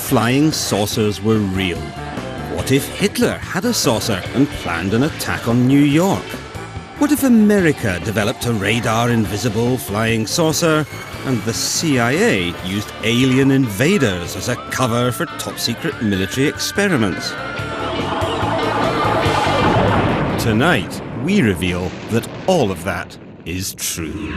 flying saucers were real? What if Hitler had a saucer and planned an attack on New York? What if America developed a radar-invisible flying saucer and the CIA used alien invaders as a cover for top-secret military experiments? Tonight, we reveal that all of that is true.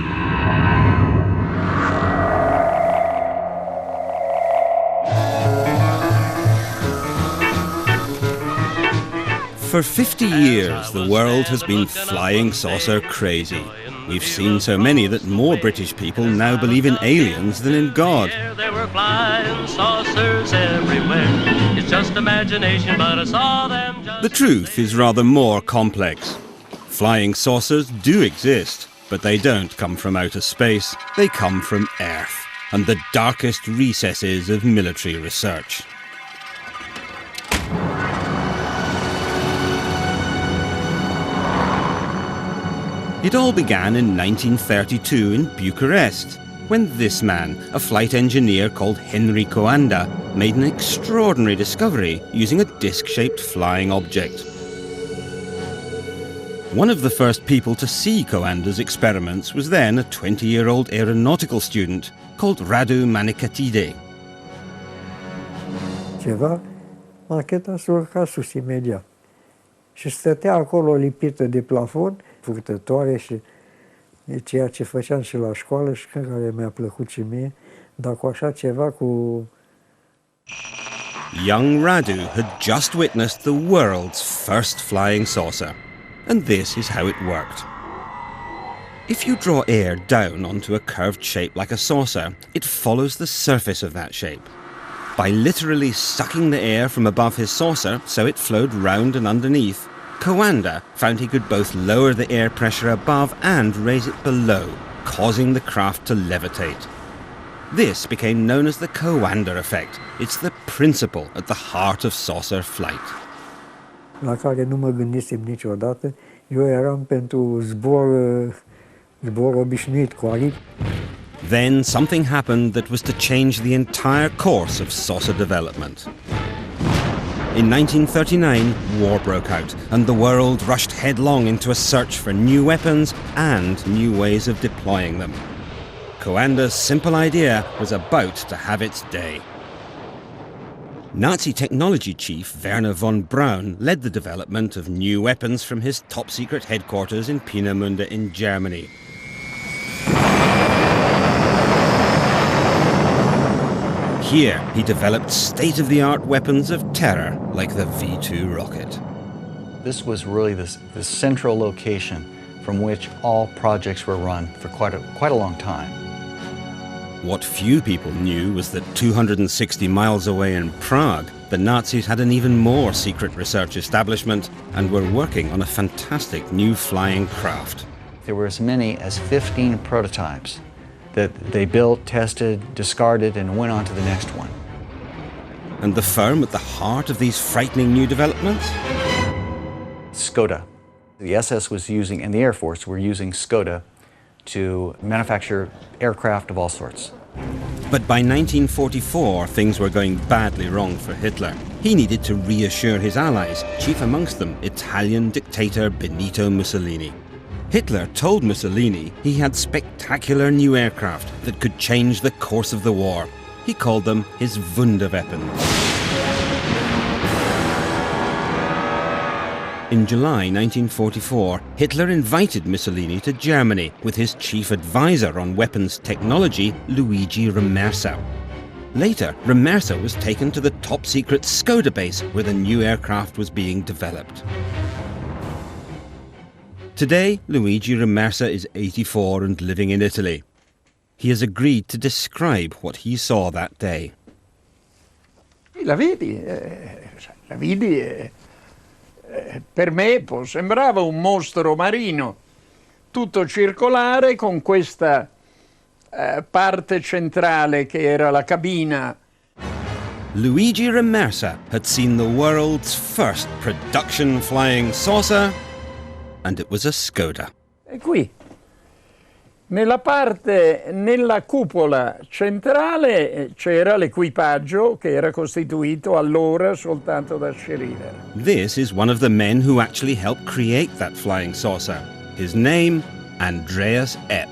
For 50 years, the world has been flying saucer crazy. We've seen so many that more British people now believe in aliens than in God. There were flying saucers everywhere. It's just imagination, but I saw them just... The truth is rather more complex. Flying saucers do exist, but they don't come from outer space. They come from Earth and the darkest recesses of military research. It all began in 1932 in Bucharest, when this man, a flight engineer called Henry Coanda, made an extraordinary discovery using a disc-shaped flying object. One of the first people to see Coanda's experiments was then a 20-year-old aeronautical student called Radu Manicatide. Ceva, macheta s-a urcat sus imediat. Și stătea acolo lipită de plafon, purtătoare și ceea ce făceam și la școală și care mi-a plăcut și mie, dar cu așa ceva cu... Young Radu had just witnessed the world's first flying saucer. And this is how it worked. If you draw air down onto a curved shape like a saucer, it follows the surface of that shape. By literally sucking the air from above his saucer so it flowed round and underneath, Coanda found he could both lower the air pressure above and raise it below, causing the craft to levitate. This became known as the Coanda effect. It's the principle at the heart of saucer flight. La care nu mă gândisem niciodată. Eu eram pentru zbor obișnuit cu aripi. Then something happened that was to change the entire course of saucer development. In 1939, war broke out, and the world rushed headlong into a search for new weapons and new ways of deploying them. Coanda's simple idea was about to have its day. Nazi technology chief Werner von Braun led the development of new weapons from his top-secret headquarters in Peenemünde in Germany. Here, he developed state-of-the-art weapons of terror, like the V-2 rocket. This was really the central location from which all projects were run for quite a long time. What few people knew was that 260 miles away in Prague, the Nazis had an even more secret research establishment and were working on a fantastic new flying craft. There were as many as 15 prototypes that they built, tested, discarded, and went on to the next one. And the firm at the heart of these frightening new developments? Skoda. The SS was using, and the Air Force were using Skoda to manufacture aircraft of all sorts. But by 1944, things were going badly wrong for Hitler. He needed to reassure his allies, chief amongst them Italian dictator Benito Mussolini. Hitler told Mussolini he had spectacular new aircraft that could change the course of the war. He called them his Wunderweapons. In July 1944, Hitler invited Mussolini to Germany with his chief advisor on weapons technology, Luigi Remersa. Later, Remersa was taken to the top-secret Skoda base where the new aircraft was being developed. Today, Luigi Remersa is 84 and living in Italy. He has agreed to describe what he saw that day. La vidi, per me sembrava un mostro marino, tutto circolare con questa parte centrale che era la cabina. Luigi Remersa had seen the world's first production flying saucer, and it was a Skoda. E qui Nella cupola centrale c'era l'equipaggio che era costituito allora soltanto da Schrieder. This is one of the men who actually helped create that flying saucer. His name, Andreas Epp.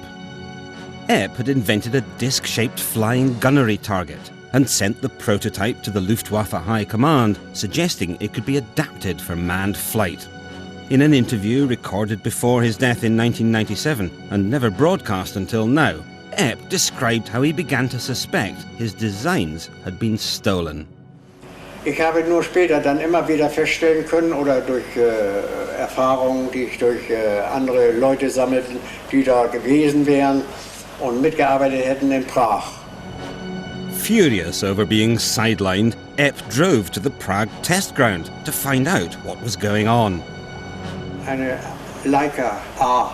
Epp had invented a disc-shaped flying gunnery target and sent the prototype to the Luftwaffe High Command, suggesting it could be adapted for manned flight. In an interview recorded before his death in 1997 and never broadcast until now, Epp described how he began to suspect his designs had been stolen. Ich habe nur später dann immer wieder feststellen können oder durch Erfahrungen, die ich durch andere Leute sammelte, die da gewesen wären und mitgearbeitet hätten in Prag. Furious over being sidelined, Epp drove to the Prague test ground to find out what was going on. Eine Leica A.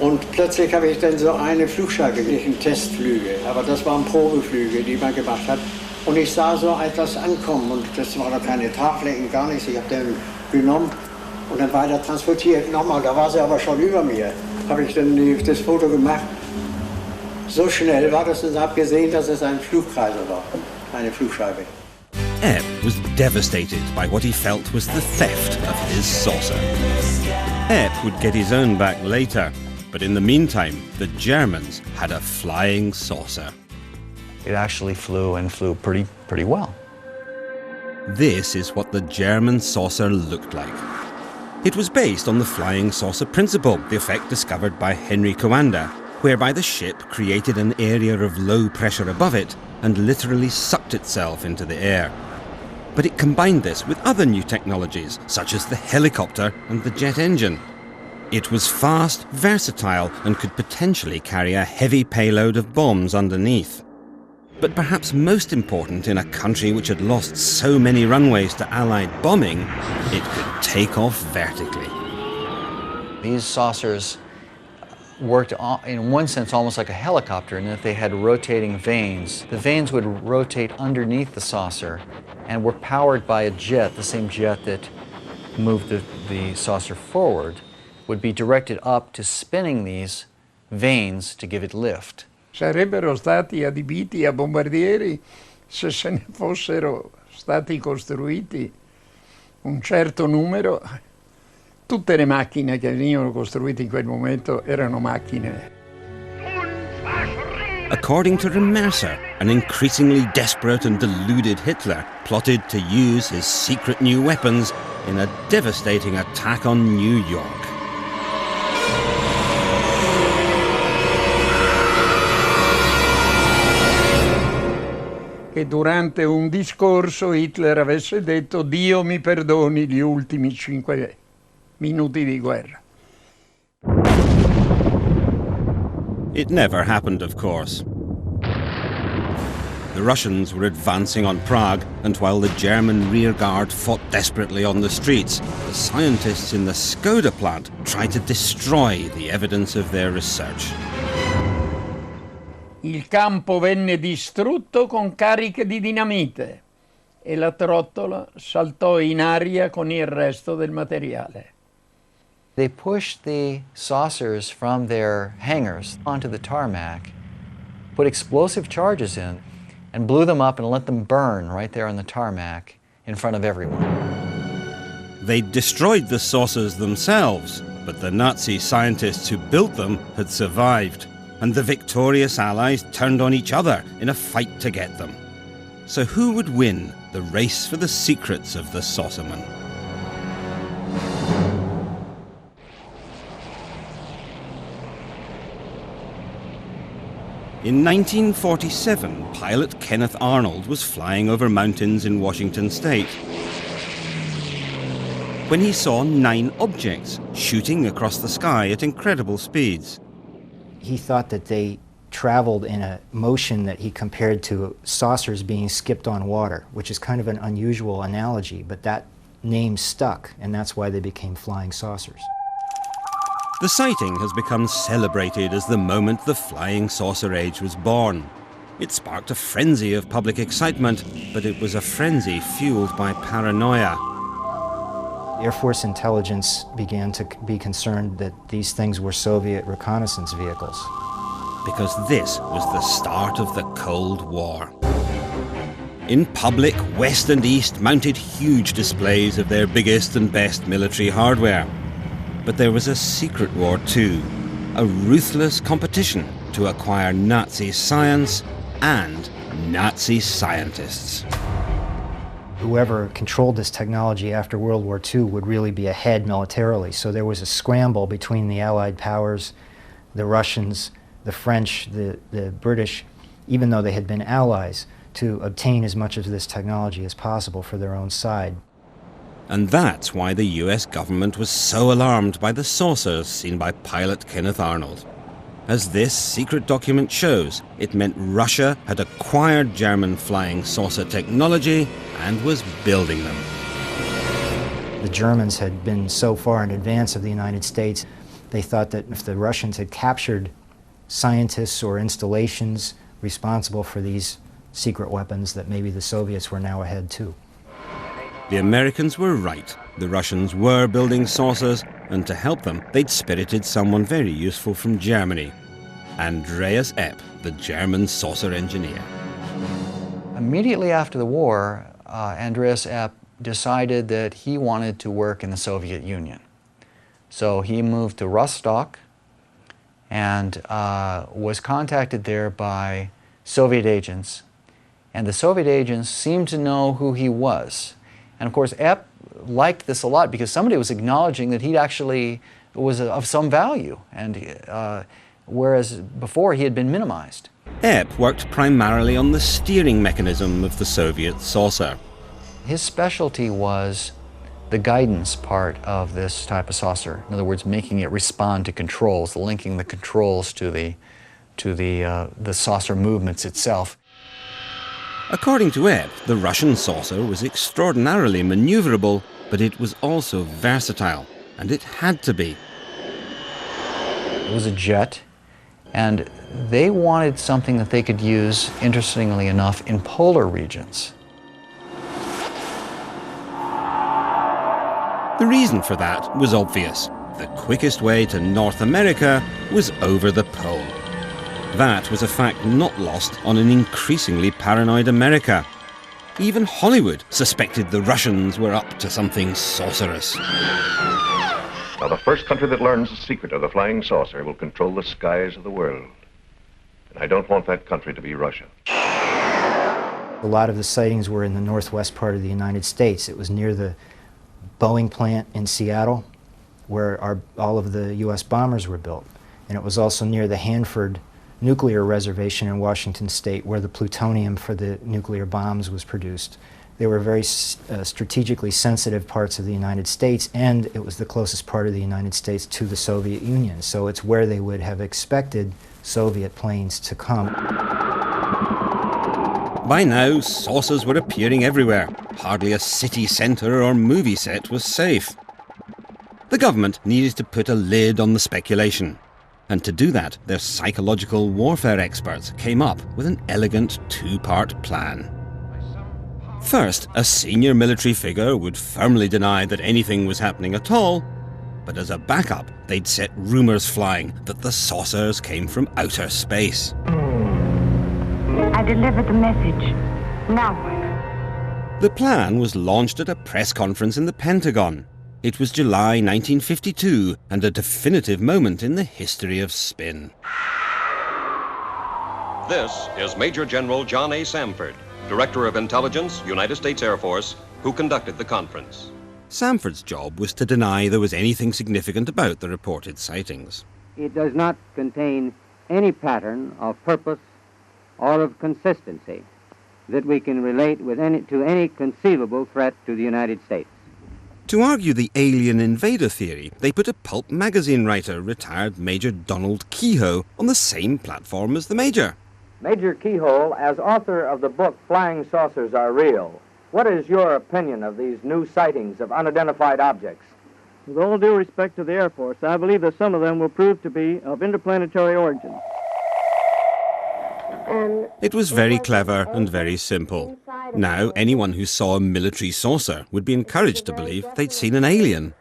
Und plötzlich habe ich dann so eine Flugscheibe gesehen, Testflüge, aber das waren Probeflüge, die man gemacht hat. Und ich sah so etwas ankommen und das waren noch keine Tragflächen, gar nichts. Ich habe den genommen und dann weiter transportiert. Nochmal, da war sie aber schon über mir. Habe ich dann das Foto gemacht. So schnell war das und habe gesehen, dass es ein Flugkreisel war, eine Flugscheibe. Epp was devastated by what he felt was the theft of his saucer. Epp would get his own back later, but in the meantime, the Germans had a flying saucer. It actually flew and flew pretty well. This is what the German saucer looked like. It was based on the flying saucer principle, the effect discovered by Henry Coanda, whereby the ship created an area of low pressure above it and literally sucked itself into the air. But it combined this with other new technologies, such as the helicopter and the jet engine. It was fast, versatile, and could potentially carry a heavy payload of bombs underneath. But perhaps most important in a country which had lost so many runways to Allied bombing, it could take off vertically. These saucers worked in one sense almost like a helicopter in that they had rotating vanes. The vanes would rotate underneath the saucer and were powered by a jet, the same jet that moved the saucer forward, would be directed up to spinning these vanes to give it lift. Sarebbero stati adibiti a bombardieri se ne fossero stati costruiti un certo numero. Tutte le macchine che venivano costruite in quel momento erano macchine. According to Remercer, an increasingly desperate and deluded Hitler plotted to use his secret new weapons in a devastating attack on New York. Che durante un discorso Hitler avesse detto «Dio mi perdoni gli ultimi 5 minuti di guerra». It never happened, of course. The Russians were advancing on Prague, and while the German rearguard fought desperately on the streets, the scientists in the Skoda plant tried to destroy the evidence of their research. Il campo venne distrutto con cariche di dinamite e la trottola saltò in aria con il resto del materiale. They pushed the saucers from their hangars onto the tarmac, put explosive charges in, and blew them up and let them burn right there on the tarmac in front of everyone. They destroyed the saucers themselves, but the Nazi scientists who built them had survived, and the victorious Allies turned on each other in a fight to get them. So who would win the race for the secrets of the saucerman? In 1947, pilot Kenneth Arnold was flying over mountains in Washington state when he saw 9 objects shooting across the sky at incredible speeds. He thought that they traveled in a motion that he compared to saucers being skipped on water, which is kind of an unusual analogy, but that name stuck, and that's why they became flying saucers. The sighting has become celebrated as the moment the flying saucer age was born. It sparked a frenzy of public excitement, but it was a frenzy fueled by paranoia. Air Force intelligence began to be concerned that these things were Soviet reconnaissance vehicles. Because this was the start of the Cold War. In public, West and East mounted huge displays of their biggest and best military hardware. But there was a secret war too, a ruthless competition to acquire Nazi science and Nazi scientists. Whoever controlled this technology after World War II would really be ahead militarily. So there was a scramble between the Allied powers, the Russians, the French, the British, even though they had been allies, to obtain as much of this technology as possible for their own side. And that's why the US government was so alarmed by the saucers seen by pilot Kenneth Arnold. As this secret document shows, it meant Russia had acquired German flying saucer technology and was building them. The Germans had been so far in advance of the United States, they thought that if the Russians had captured scientists or installations responsible for these secret weapons, that maybe the Soviets were now ahead too. The Americans were right. The Russians were building saucers, and to help them, they'd spirited someone very useful from Germany, Andreas Epp, the German saucer engineer. Immediately after the war, Andreas Epp decided that he wanted to work in the Soviet Union. So he moved to Rostock and was contacted there by Soviet agents. And the Soviet agents seemed to know who he was. And of course, Epp liked this a lot because somebody was acknowledging that he actually was of some value, and whereas before he had been minimized. Epp worked primarily on the steering mechanism of the Soviet saucer. His specialty was the guidance part of this type of saucer. In other words, making it respond to controls, linking the controls to the saucer movements itself. According to Epp, the Russian saucer was extraordinarily maneuverable, but it was also versatile, and it had to be. It was a jet, and they wanted something that they could use, interestingly enough, in polar regions. The reason for that was obvious. The quickest way to North America was over the pole. That was a fact not lost on an increasingly paranoid America. Even Hollywood suspected the Russians were up to something sorcerous. Now, the first country that learns the secret of the flying saucer will control the skies of the world. And I don't want that country to be Russia. A lot of the sightings were in the northwest part of the United States. It was near the Boeing plant in Seattle, where all of the U.S. bombers were built. And it was also near the Hanford nuclear reservation in Washington state, where the plutonium for the nuclear bombs was produced. They were very strategically sensitive parts of the United States, and it was the closest part of the United States to the Soviet Union. So it's where they would have expected Soviet planes to come. By now, saucers were appearing everywhere. Hardly a city centre or movie set was safe. The government needed to put a lid on the speculation. And to do that, their psychological warfare experts came up with an elegant two-part plan. First, a senior military figure would firmly deny that anything was happening at all, but as a backup, they'd set rumours flying that the saucers came from outer space. I delivered the message. Now what? The plan was launched at a press conference in the Pentagon. It was July 1952, and a definitive moment in the history of spin. This is Major General John A. Samford, Director of Intelligence, United States Air Force, who conducted the conference. Samford's job was to deny there was anything significant about the reported sightings. It does not contain any pattern of purpose or of consistency that we can relate to any conceivable threat to the United States. To argue the alien invader theory, they put a pulp magazine writer, retired Major Donald Keyhoe, on the same platform as the Major. Major Keyhoe, as author of the book Flying Saucers Are Real, what is your opinion of these new sightings of unidentified objects? With all due respect to the Air Force, I believe that some of them will prove to be of interplanetary origin. It was very clever and very simple. Now, anyone who saw a military saucer would be encouraged to believe they'd seen an alien.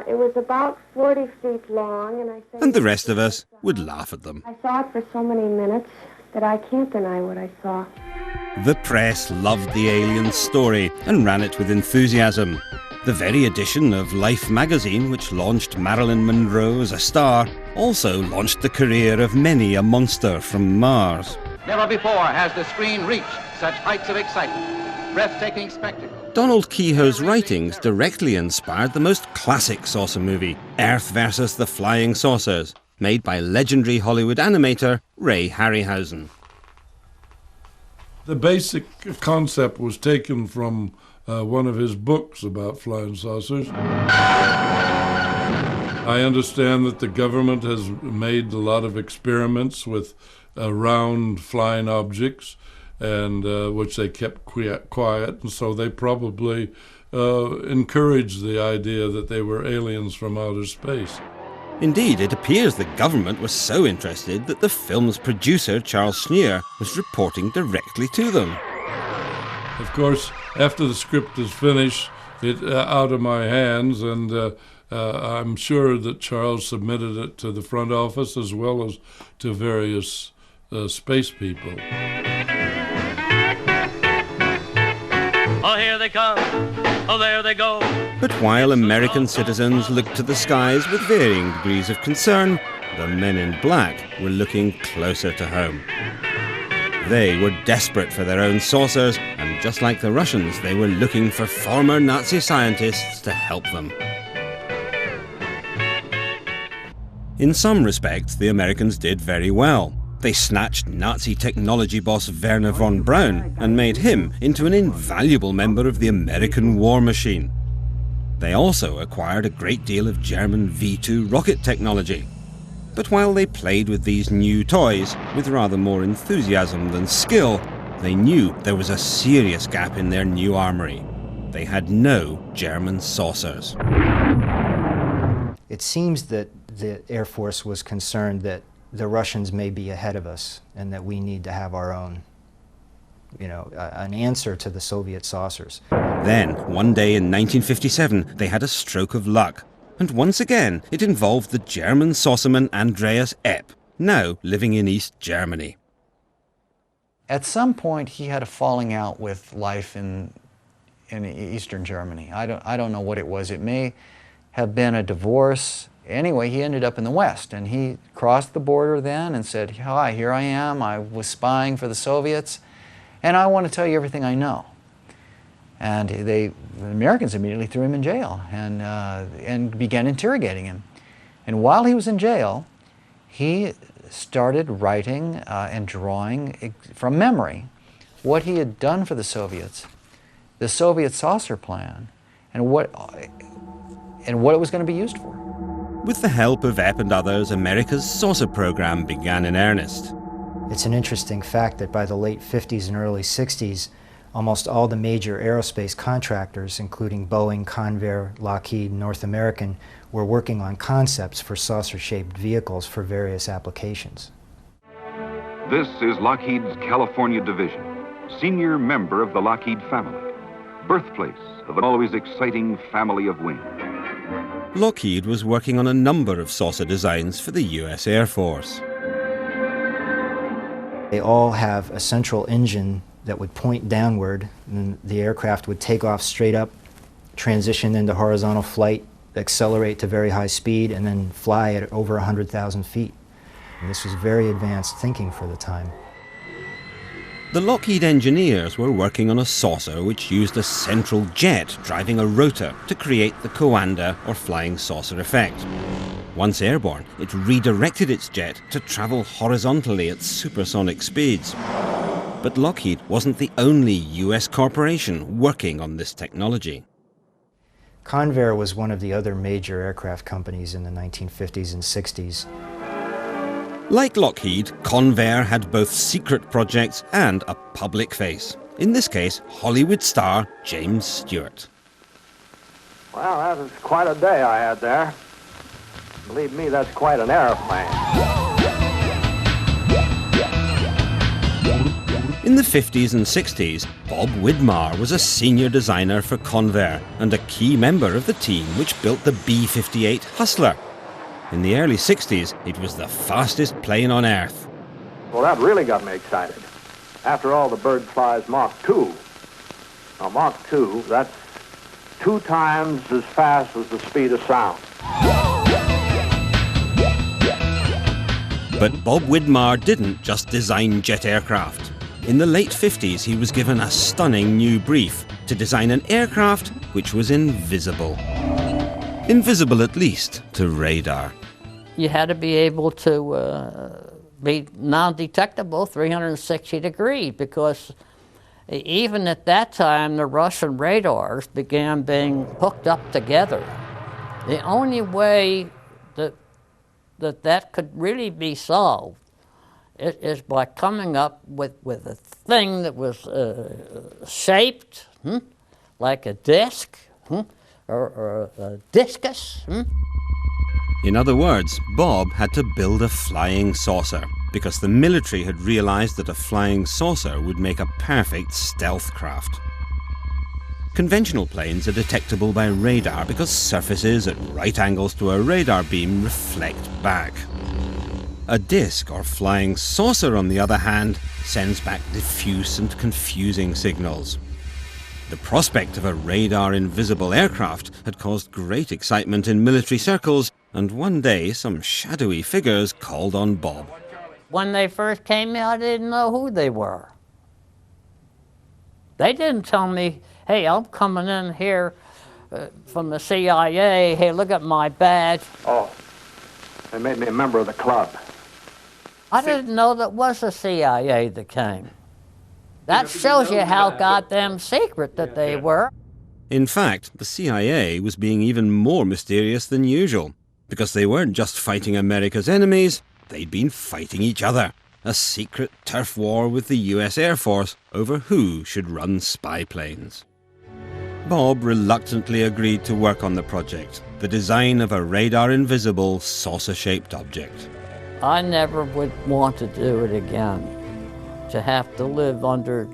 It was about 40 feet long, and I said... And the rest of us would laugh at them. I saw it for so many minutes that I can't deny what I saw. The press loved the alien story and ran it with enthusiasm. The very edition of Life magazine, which launched Marilyn Monroe as a star, also launched the career of many a monster from Mars. Never before has the screen reached such heights of excitement, breathtaking spectacle. Donald Kehoe's writings directly inspired the most classic saucer movie, Earth vs. the Flying Saucers, made by legendary Hollywood animator Ray Harryhausen. The basic concept was taken from one of his books about flying saucers. I understand that the government has made a lot of experiments with round flying objects, and which they kept quiet, and so they probably encouraged the idea that they were aliens from outer space. Indeed, it appears the government was so interested that the film's producer, Charles Schneer, was reporting directly to them. Of course, after the script is finished, it's out of my hands, and I'm sure that Charles submitted it to the front office as well as to various space people. Oh, here they come. Oh, there they go. But while American citizens looked to the skies with varying degrees of concern, the men in black were looking closer to home. They were desperate for their own saucers, and just like the Russians, they were looking for former Nazi scientists to help them. In some respects, the Americans did very well. They snatched Nazi technology boss Werner von Braun and made him into an invaluable member of the American war machine. They also acquired a great deal of German V-2 rocket technology. But while they played with these new toys with rather more enthusiasm than skill, they knew there was a serious gap in their new armory. They had no German saucers. It seems that the Air Force was concerned that the Russians may be ahead of us and that we need to have our own, an answer to the Soviet saucers. Then, one day in 1957, they had a stroke of luck. And once again, it involved the German saucerman Andreas Epp, now living in East Germany. At some point, he had a falling out with life in Eastern Germany. I don't know what it was. It may have been a divorce. Anyway, he ended up in the West, and he crossed the border then and said, "Hi, here I am. I was spying for the Soviets, and I want to tell you everything I know." And the Americans immediately threw him in jail and began interrogating him. And while he was in jail, he started writing and drawing from memory what he had done for the Soviets, the Soviet saucer plan, and what it was going to be used for. With the help of Epp and others, America's saucer program began in earnest. It's an interesting fact that by the late 50s and early 60s, almost all the major aerospace contractors, including Boeing, Convair, Lockheed, North American, were working on concepts for saucer-shaped vehicles for various applications. This is Lockheed's California division, senior member of the Lockheed family, birthplace of an always exciting family of wings. Lockheed was working on a number of saucer designs for the US Air Force. They all have a central engine that would point downward, and the aircraft would take off straight up, transition into horizontal flight, accelerate to very high speed, and then fly at over 100,000 feet. And this was very advanced thinking for the time. The Lockheed engineers were working on a saucer which used a central jet driving a rotor to create the Coanda or flying saucer effect. Once airborne, it redirected its jet to travel horizontally at supersonic speeds. But Lockheed wasn't the only US corporation working on this technology. Convair was one of the other major aircraft companies in the 1950s and 60s. Like Lockheed, Convair had both secret projects and a public face. In this case, Hollywood star James Stewart. Well, that was quite a day I had there. Believe me, that's quite an airplane. In the 50s and 60s, Bob Widmar was a senior designer for Convair and a key member of the team which built the B-58 Hustler. In the early 60s, it was the fastest plane on Earth. Well, that really got me excited. After all, the bird flies Mach 2. Now, Mach 2, that's 2 times as fast as the speed of sound. But Bob Widmar didn't just design jet aircraft. In the late 50s, he was given a stunning new brief to design an aircraft which was invisible. Invisible, at least, to radar. You had to be able to be non-detectable 360 degrees, because even at that time, the Russian radars began being hooked up together. The only way that could really be solved is by coming up with a thing that was shaped like a disc or a discus. In other words, Bob had to build a flying saucer because the military had realized that a flying saucer would make a perfect stealth craft. Conventional planes are detectable by radar because surfaces at right angles to a radar beam reflect back. A disc or flying saucer, on the other hand, sends back diffuse and confusing signals. The prospect of a radar-invisible aircraft had caused great excitement in military circles, and one day some shadowy figures called on Bob. When they first came out, I didn't know who they were. They didn't tell me, hey, I'm coming in here from the CIA, hey, look at my badge. Oh, they made me a member of the club. I didn't know that was the CIA that came. That shows you how goddamn secret that they were. In fact, the CIA was being even more mysterious than usual, because they weren't just fighting America's enemies, they'd been fighting each other. A secret turf war with the US Air Force over who should run spy planes. Bob reluctantly agreed to work on the project, the design of a radar-invisible, saucer-shaped object. I never would want to do it again, to have to live under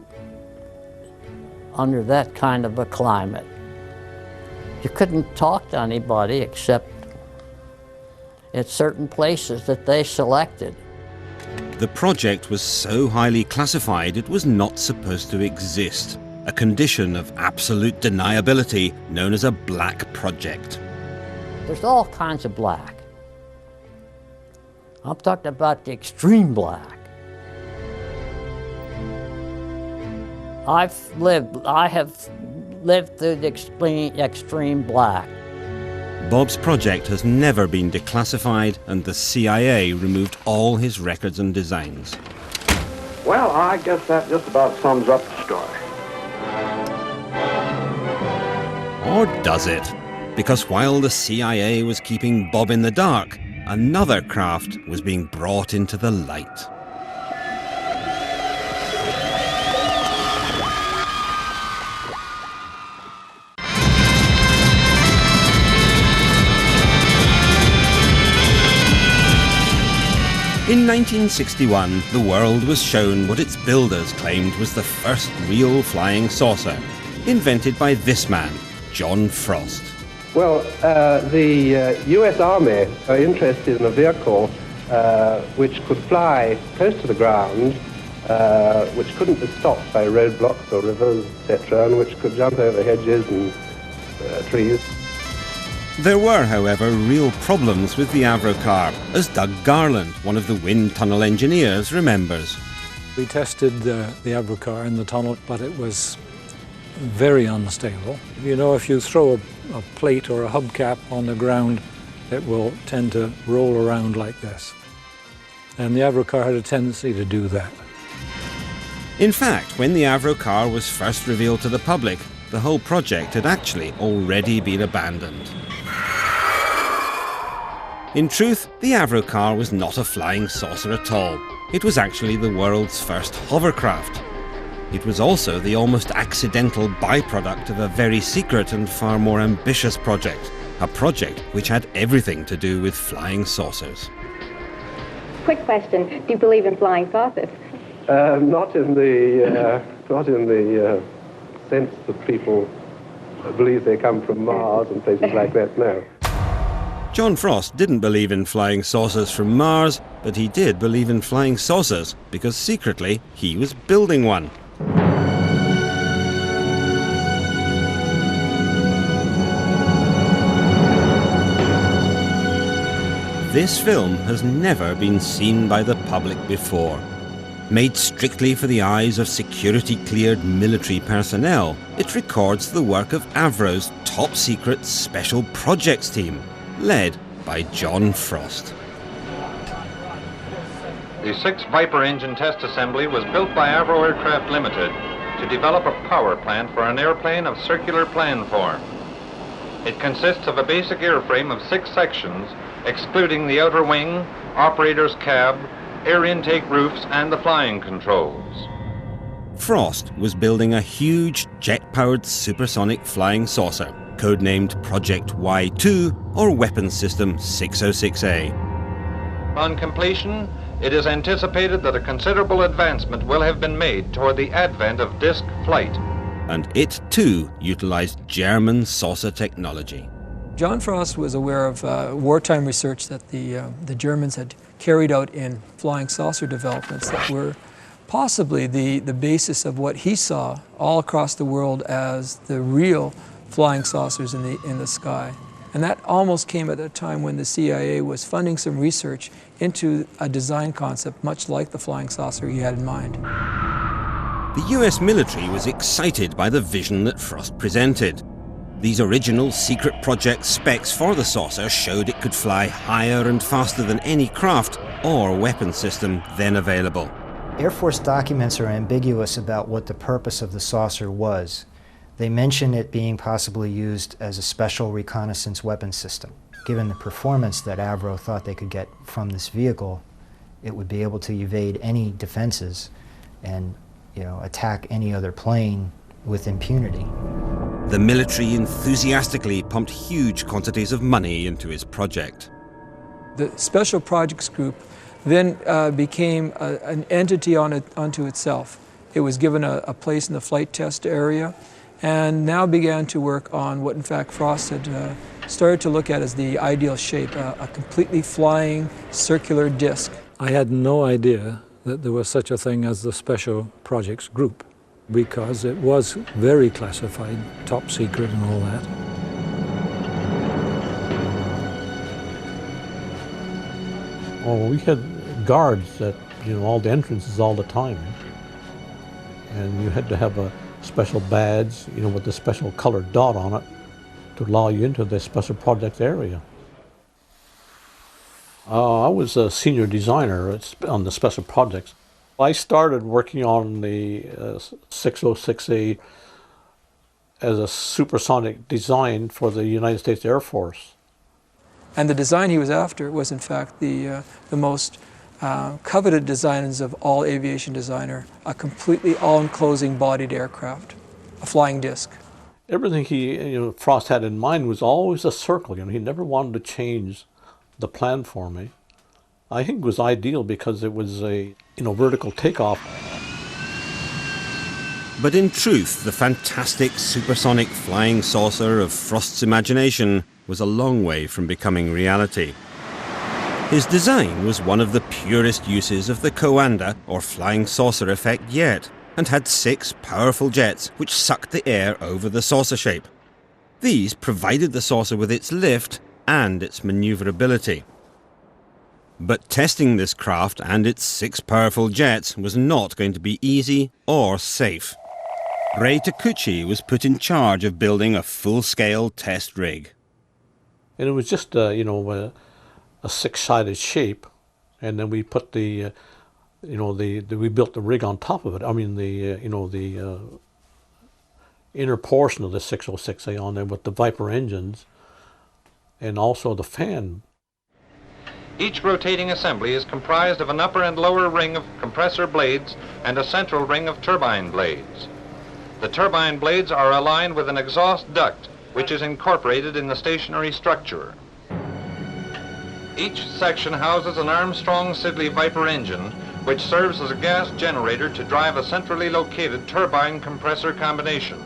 that kind of a climate. You couldn't talk to anybody except at certain places that they selected. The project was so highly classified it was not supposed to exist, a condition of absolute deniability known as a black project. There's all kinds of black. I'm talking about the extreme black. I have lived through the extreme black. Bob's project has never been declassified, and the CIA removed all his records and designs. Well, I guess that just about sums up the story. Or does it? Because while the CIA was keeping Bob in the dark, another craft was being brought into the light. In 1961, the world was shown what its builders claimed was the first real flying saucer, invented by this man, John Frost. Well, the U.S. Army are interested in a vehicle which could fly close to the ground, which couldn't be stopped by roadblocks or rivers, etc., and which could jump over hedges and trees. There were, however, real problems with the Avro car, as Doug Garland, one of the wind tunnel engineers, remembers. We tested the Avro car in the tunnel, but it was very unstable. You know, if you throw a plate or a hubcap on the ground, it will tend to roll around like this. And the Avro car had a tendency to do that. In fact, when the Avro car was first revealed to the public, the whole project had actually already been abandoned. In truth, the Avro car was not a flying saucer at all. It was actually the world's first hovercraft. It was also the almost accidental byproduct of a very secret and far more ambitious project, a project which had everything to do with flying saucers. Quick question, do you believe in flying saucers? Not in the sense that people believe they come from Mars and places like that, no. John Frost didn't believe in flying saucers from Mars, but he did believe in flying saucers because secretly he was building one. This film has never been seen by the public before. Made strictly for the eyes of security-cleared military personnel, it records the work of Avro's top-secret Special Projects team, led by John Frost. The 6 Viper engine test assembly was built by Avro Aircraft Limited to develop a power plant for an airplane of circular plan form. It consists of a basic airframe of 6 sections, excluding the outer wing, operator's cab, air intake roofs, and the flying controls. Frost was building a huge jet-powered supersonic flying saucer, codenamed Project Y2 or Weapons System 606A. On completion, it is anticipated that a considerable advancement will have been made toward the advent of disk flight. And it too utilized German saucer technology. John Frost was aware of wartime research that the Germans had carried out in flying saucer developments that were possibly the basis of what he saw all across the world as the real flying saucers in the sky. And that almost came at a time when the CIA was funding some research into a design concept much like the flying saucer he had in mind. The US military was excited by the vision that Frost presented. These original secret project specs for the saucer showed it could fly higher and faster than any craft or weapon system then available. Air Force documents are ambiguous about what the purpose of the saucer was. They mention it being possibly used as a special reconnaissance weapon system. Given the performance that Avro thought they could get from this vehicle, it would be able to evade any defenses and, attack any other plane with impunity. The military enthusiastically pumped huge quantities of money into his project. The Special Projects Group then became an entity unto itself. It was given a place in the flight test area and now began to work on what in fact Frost had started to look at as the ideal shape, a completely flying circular disc. I had no idea that there was such a thing as the Special Projects Group, because it was very classified, top secret and all that. Oh, we had guards at all the entrances all the time, and you had to have a special badge, with a special colored dot on it to allow you into the special projects area. I was a senior designer on the special projects. I started working on the 606A as a supersonic design for the United States Air Force. And the design he was after was in fact the most coveted designs of all aviation designer, a completely all-enclosing bodied aircraft, a flying disc. Everything Frost had in mind was always a circle. He never wanted to change the plan for me. I think it was ideal because it was a vertical takeoff. But in truth, the fantastic supersonic flying saucer of Frost's imagination was a long way from becoming reality. His design was one of the purest uses of the Coanda or flying saucer effect yet, and had 6 powerful jets which sucked the air over the saucer shape. These provided the saucer with its lift and its maneuverability. But testing this craft and its 6 powerful jets was not going to be easy or safe. Ray Takuchi was put in charge of building a full-scale test rig. And it was just a 6-sided shape, and then we put we built the rig on top of it. I mean the inner portion of the 606A on there with the Viper engines and also the fan. Each rotating assembly is comprised of an upper and lower ring of compressor blades and a central ring of turbine blades. The turbine blades are aligned with an exhaust duct, which is incorporated in the stationary structure. Each section houses an Armstrong Siddeley Viper engine, which serves as a gas generator to drive a centrally located turbine compressor combination.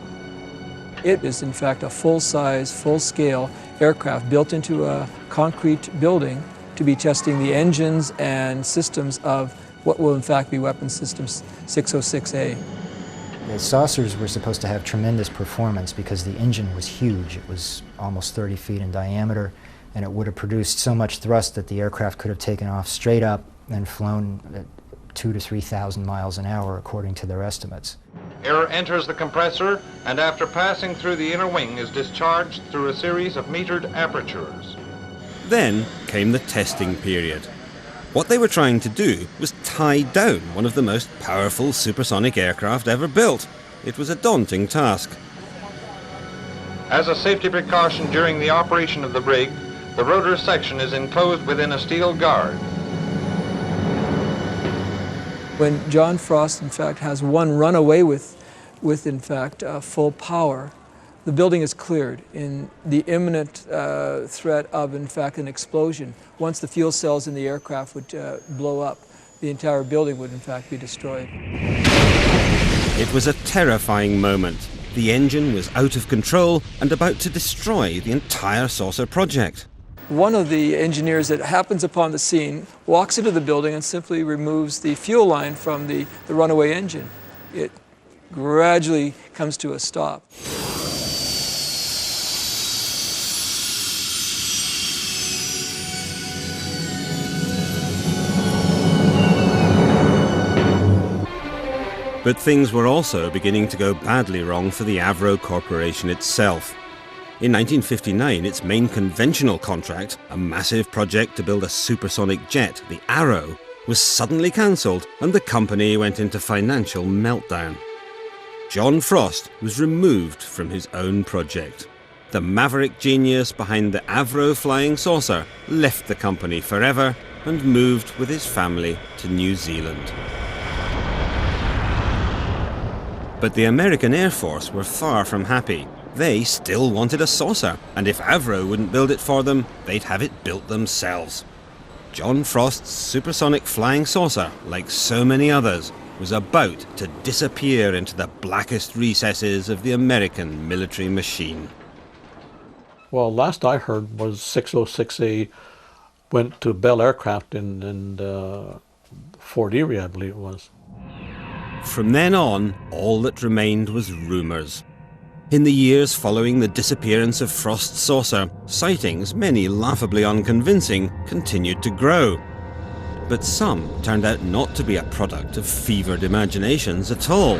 It is in fact a full-size, full-scale aircraft built into a concrete building to be testing the engines and systems of what will in fact be Weapons Systems 606A. The saucers were supposed to have tremendous performance because the engine was huge. It was almost 30 feet in diameter, and it would have produced so much thrust that the aircraft could have taken off straight up and flown at 2,000 to 3,000 miles an hour, according to their estimates. Air enters the compressor and after passing through the inner wing is discharged through a series of metered apertures. Then came the testing period. What they were trying to do was tie down one of the most powerful supersonic aircraft ever built. It was a daunting task. As a safety precaution during the operation of the brig, the rotor section is enclosed within a steel guard. When John Frost, in fact, has one run away with in fact, full power, the building is cleared in the imminent threat of, in fact, an explosion. Once the fuel cells in the aircraft would blow up, the entire building would, in fact, be destroyed. It was a terrifying moment. The engine was out of control and about to destroy the entire saucer project. One of the engineers that happens upon the scene walks into the building and simply removes the fuel line from the runaway engine. It gradually comes to a stop. But things were also beginning to go badly wrong for the Avro Corporation itself. In 1959, its main conventional contract, a massive project to build a supersonic jet, the Arrow, was suddenly cancelled and the company went into financial meltdown. John Frost was removed from his own project. The maverick genius behind the Avro flying saucer left the company forever and moved with his family to New Zealand. But the American Air Force were far from happy. They still wanted a saucer, and if Avro wouldn't build it for them, they'd have it built themselves. John Frost's supersonic flying saucer, like so many others, was about to disappear into the blackest recesses of the American military machine. Well, last I heard was 606A went to Bell Aircraft in Fort Erie, I believe it was. From then on, all that remained was rumours. In the years following the disappearance of Frost's saucer, sightings, many laughably unconvincing, continued to grow. But some turned out not to be a product of fevered imaginations at all.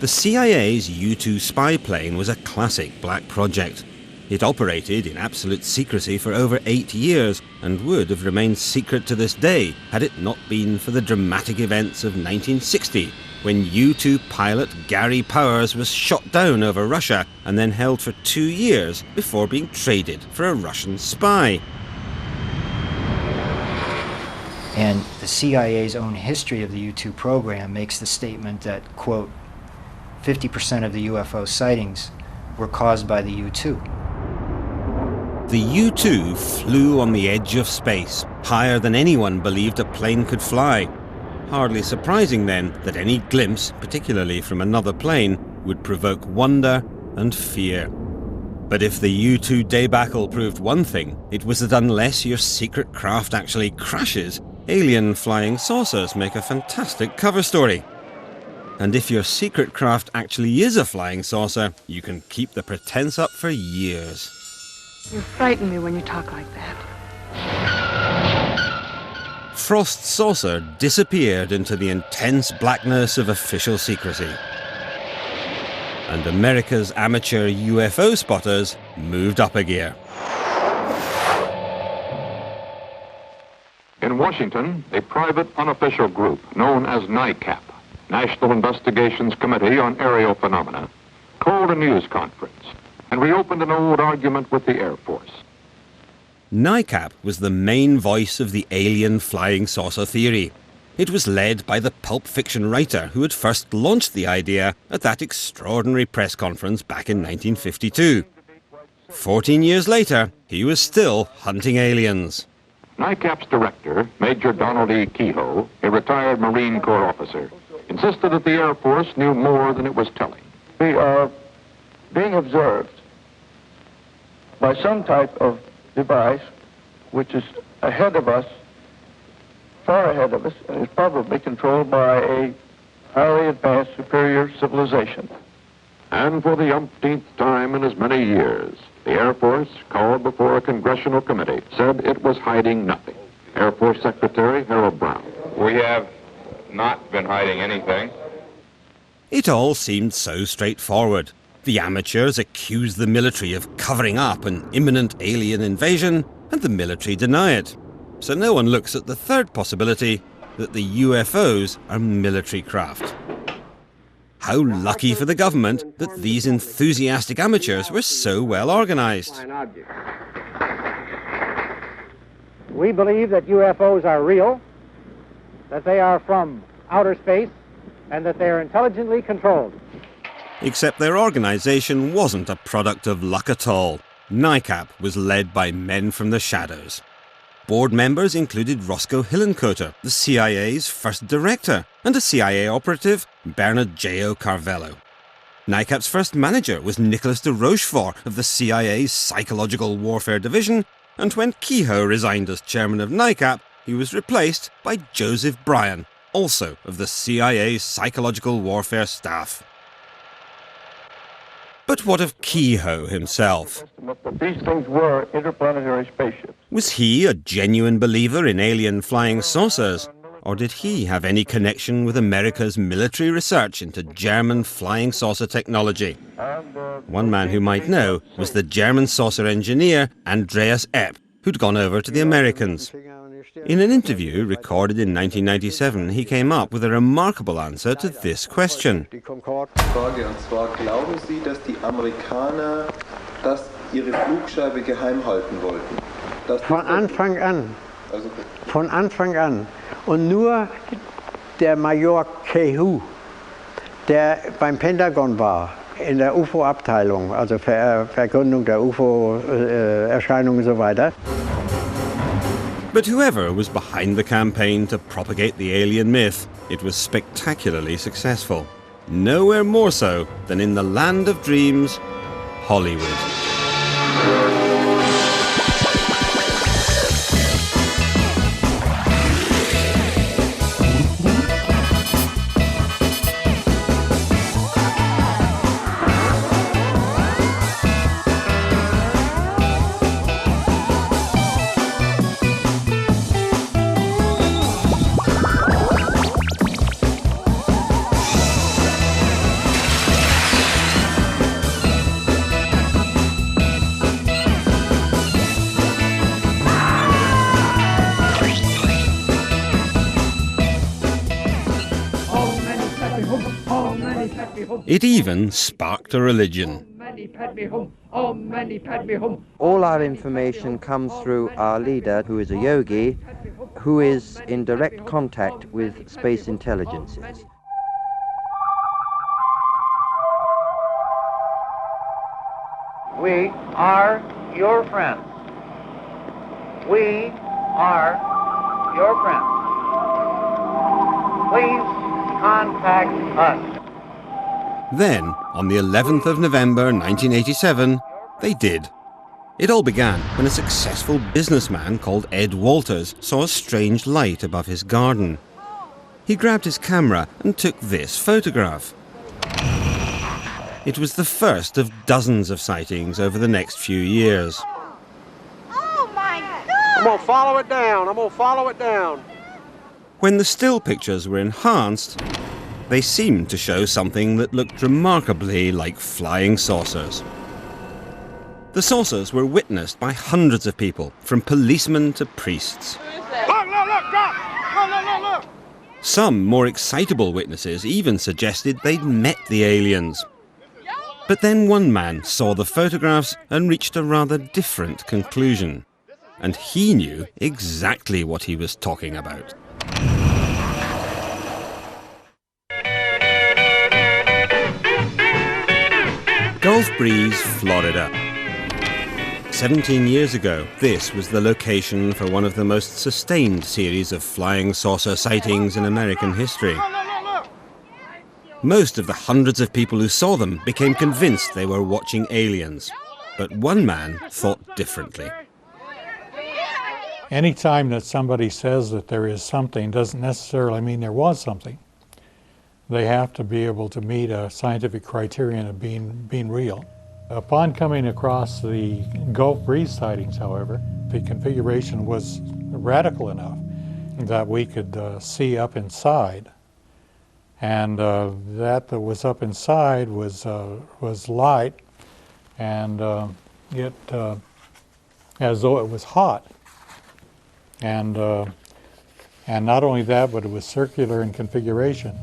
The CIA's U-2 spy plane was a classic black project. It operated in absolute secrecy for over 8 years and would have remained secret to this day had it not been for the dramatic events of 1960, when U-2 pilot Gary Powers was shot down over Russia and then held for 2 years before being traded for a Russian spy. And the CIA's own history of the U-2 program makes the statement that, quote, 50% of the UFO sightings were caused by the U-2. The U-2 flew on the edge of space, higher than anyone believed a plane could fly. Hardly surprising then that any glimpse, particularly from another plane, would provoke wonder and fear. But if the U-2 debacle proved one thing, it was that unless your secret craft actually crashes, alien flying saucers make a fantastic cover story. And if your secret craft actually is a flying saucer, you can keep the pretense up for years. You frighten me when you talk like that. Frost's saucer disappeared into the intense blackness of official secrecy. And America's amateur UFO spotters moved up a gear. In Washington, a private unofficial group known as NICAP, National Investigations Committee on Aerial Phenomena, called a news conference and reopened an old argument with the Air Force. NICAP was the main voice of the alien flying saucer theory. It was led by the pulp fiction writer who had first launched the idea at that extraordinary press conference back in 1952. 14 years later, he was still hunting aliens. NICAP's director, Major Donald E. Kehoe, a retired Marine Corps officer, insisted that the Air Force knew more than it was telling. We are being observed by some type of device which is ahead of us, far ahead of us, and is probably controlled by a highly advanced superior civilization. And for the umpteenth time in as many years, the Air Force, called before a congressional committee, said it was hiding nothing. Air Force Secretary Harold Brown. We have not been hiding anything. It all seemed so straightforward. The amateurs accused the military of covering up an imminent alien invasion, and the military deny it. So no one looks at the third possibility, that the UFOs are military craft. How lucky for the government that these enthusiastic amateurs were so well organised. We believe that UFOs are real, that they are from outer space, and that they are intelligently controlled. Except their organisation wasn't a product of luck at all. NICAP was led by men from the shadows. Board members included Roscoe Hillenkoetter, the CIA's first director, and a CIA operative, Bernard J.O. Carvello. NICAP's first manager was Nicholas de Rochefort of the CIA's Psychological Warfare Division, and when Kehoe resigned as chairman of NICAP, he was replaced by Joseph Bryan, also of the CIA's Psychological Warfare staff. But what of Kehoe himself? These things were interplanetary spaceships. Was he a genuine believer in alien flying saucers? Or did he have any connection with America's military research into German flying saucer technology? One man who might know was the German saucer engineer Andreas Epp, who'd gone over to the Americans. In an interview recorded in 1997, he came up with a remarkable answer to this question. Frage, und zwar, glauben Sie, dass die Amerikaner ihre Flugscheibe geheim halten wollten? Von Anfang an. Von Anfang an. Und nur der Major Kehoe, der beim Pentagon war, in der UFO-Abteilung, also Vergründung der UFO-Erscheinungen und so weiter. But whoever was behind the campaign to propagate the alien myth, it was spectacularly successful. Nowhere more so than in the land of dreams, Hollywood. It even sparked a religion. All our information comes through our leader, who is a yogi, who is in direct contact with space intelligences. We are your friends. We are your friends. Please contact us. Then, on the 11th of November 1987, they did. It all began when a successful businessman called Ed Walters saw a strange light above his garden. He grabbed his camera and took this photograph. It was the first of dozens of sightings over the next few years. Oh my God! I'm gonna follow it down. I'm gonna follow it down. When the still pictures were enhanced, they seemed to show something that looked remarkably like flying saucers. The saucers were witnessed by hundreds of people, from policemen to priests. Look, drop! Look! Some more excitable witnesses even suggested they'd met the aliens. But then one man saw the photographs and reached a rather different conclusion. And he knew exactly what he was talking about. Gulf Breeze, Florida. 17 years ago, this was the location for one of the most sustained series of flying saucer sightings in American history. Most of the hundreds of people who saw them became convinced they were watching aliens, but one man thought differently. Any time that somebody says that there is something doesn't necessarily mean there was something. They have to be able to meet a scientific criterion of being real. Upon coming across the Gulf breeze sightings, however, the configuration was radical enough that we could see up inside. And that was up inside was light, and it as though it was hot. And not only that, but it was circular in configuration.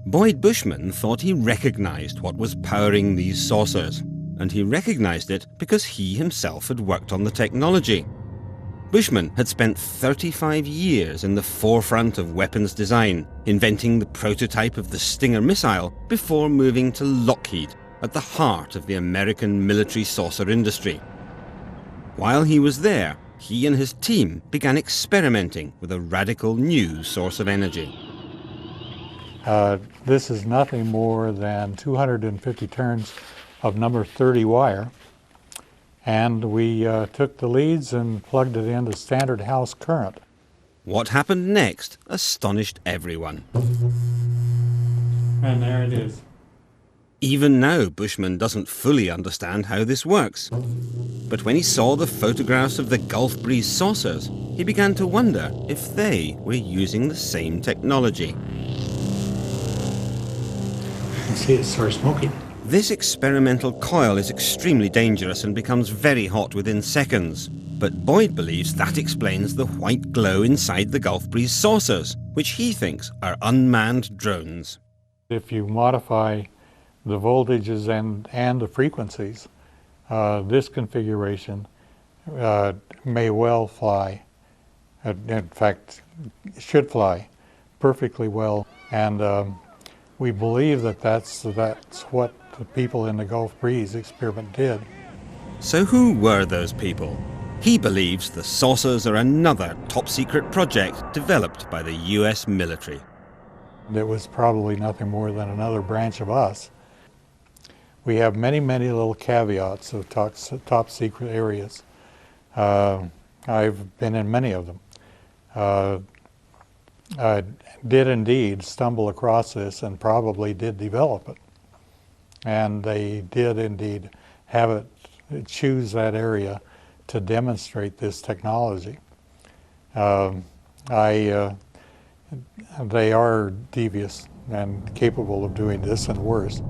Boyd Bushman thought he recognized what was powering these saucers, and he recognized it because he himself had worked on the technology. Bushman had spent 35 years in the forefront of weapons design, inventing the prototype of the Stinger missile before moving to Lockheed, at the heart of the American military saucer industry. While he was there, he and his team began experimenting with a radical new source of energy. This is nothing more than 250 turns of number 30 wire, and we took the leads and plugged it into standard house current. What happened next astonished everyone. And there it is. Even now, Bushman doesn't fully understand how this works. But when he saw the photographs of the Gulf breeze saucers, he began to wonder if they were using the same technology. See, it starts smoking. This experimental coil is extremely dangerous and becomes very hot within seconds. But Boyd believes that explains the white glow inside the Gulf breeze saucers, which he thinks are unmanned drones. If you modify the voltages and the frequencies, this configuration may well fly. In fact, should fly perfectly well. And we believe that that's what the people in the Gulf breeze experiment did. So who were those people? He believes the saucers are another top-secret project developed by the US military. It was probably nothing more than another branch of us. We have many, many little caveats of top-secret areas. I've been in many of them. I did indeed stumble across this and probably did develop it. And they did indeed have it, choose that area to demonstrate this technology. They are devious and capable of doing this and worse.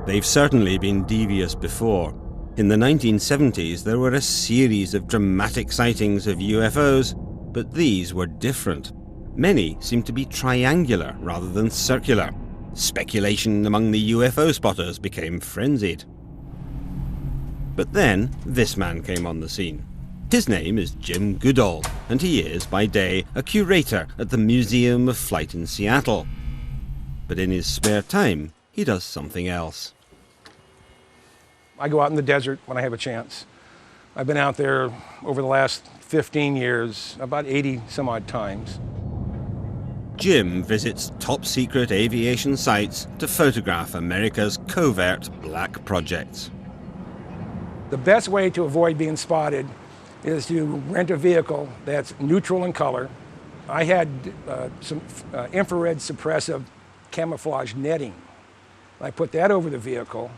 They've certainly been devious before. In the 1970s, there were a series of dramatic sightings of UFOs, but these were different. Many seemed to be triangular rather than circular. Speculation among the UFO spotters became frenzied. But then, this man came on the scene. His name is Jim Goodall, and he is, by day, a curator at the Museum of Flight in Seattle. But in his spare time, he does something else. I go out in the desert when I have a chance. I've been out there over the last 15 years, about 80 some odd times. Jim visits top-secret aviation sites to photograph America's covert black projects. The best way to avoid being spotted is to rent a vehicle that's neutral in color. I had some infrared suppressive camouflage netting. I put that over the vehicle,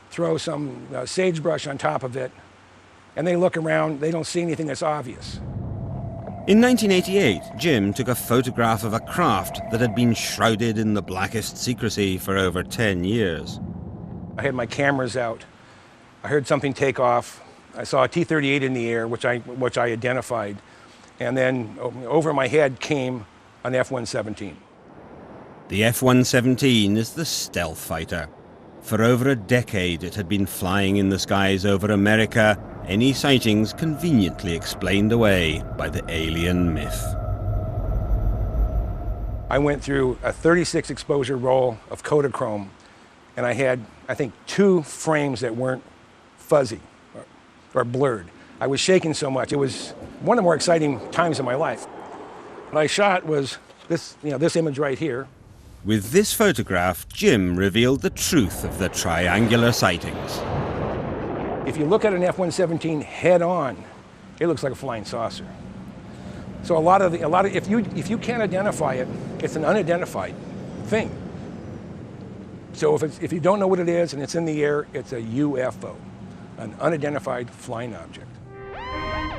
throw some sagebrush on top of it, and they look around, they don't see anything that's obvious. In 1988, Jim took a photograph of a craft that had been shrouded in the blackest secrecy for over 10 years. I had my cameras out. I heard something take off. I saw a T-38 in the air, which I identified. And then over my head came an F-117. The F-117 is the stealth fighter. For over a decade, it had been flying in the skies over America, any sightings conveniently explained away by the alien myth. I went through a 36 exposure roll of Kodachrome, and I had, I think, 2 frames that weren't fuzzy. or blurred. I was shaking so much. It was one of the more exciting times of my life. What I shot was this, this image right here. With this photograph, Jim revealed the truth of the triangular sightings. If you look at an F-117 head on, it looks like a flying saucer. So if you can't identify it, it's an unidentified thing. So if you don't know what it is and it's in the air, it's a UFO, an unidentified flying object.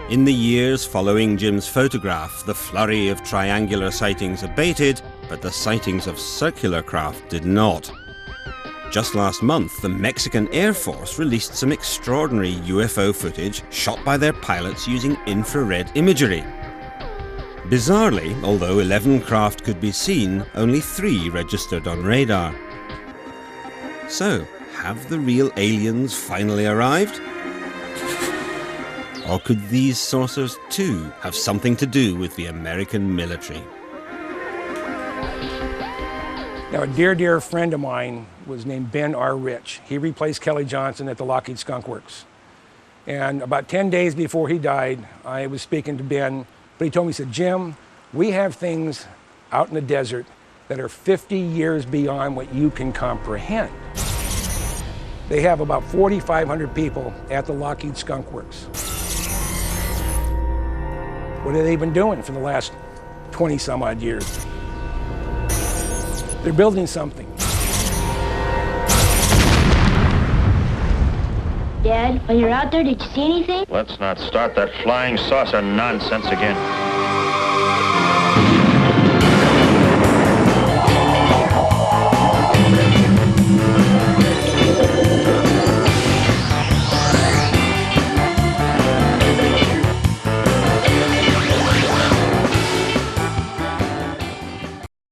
In the years following Jim's photograph, the flurry of triangular sightings abated, but the sightings of circular craft did not. Just last month, the Mexican Air Force released some extraordinary UFO footage shot by their pilots using infrared imagery. Bizarrely, although 11 craft could be seen, only 3 registered on radar. So, have the real aliens finally arrived? Or could these saucers too have something to do with the American military? Now, a dear friend of mine was named Ben R. Rich. He replaced Kelly Johnson at the Lockheed Skunk Works. And about 10 days before he died, I was speaking to Ben, but he told me, he said, Jim, we have things out in the desert that are 50 years beyond what you can comprehend. They have about 4,500 people at the Lockheed Skunk Works. What have they been doing for the last 20 some odd years? They're building something. Dad, when you're out there, did you see anything? Let's not start that flying saucer nonsense again.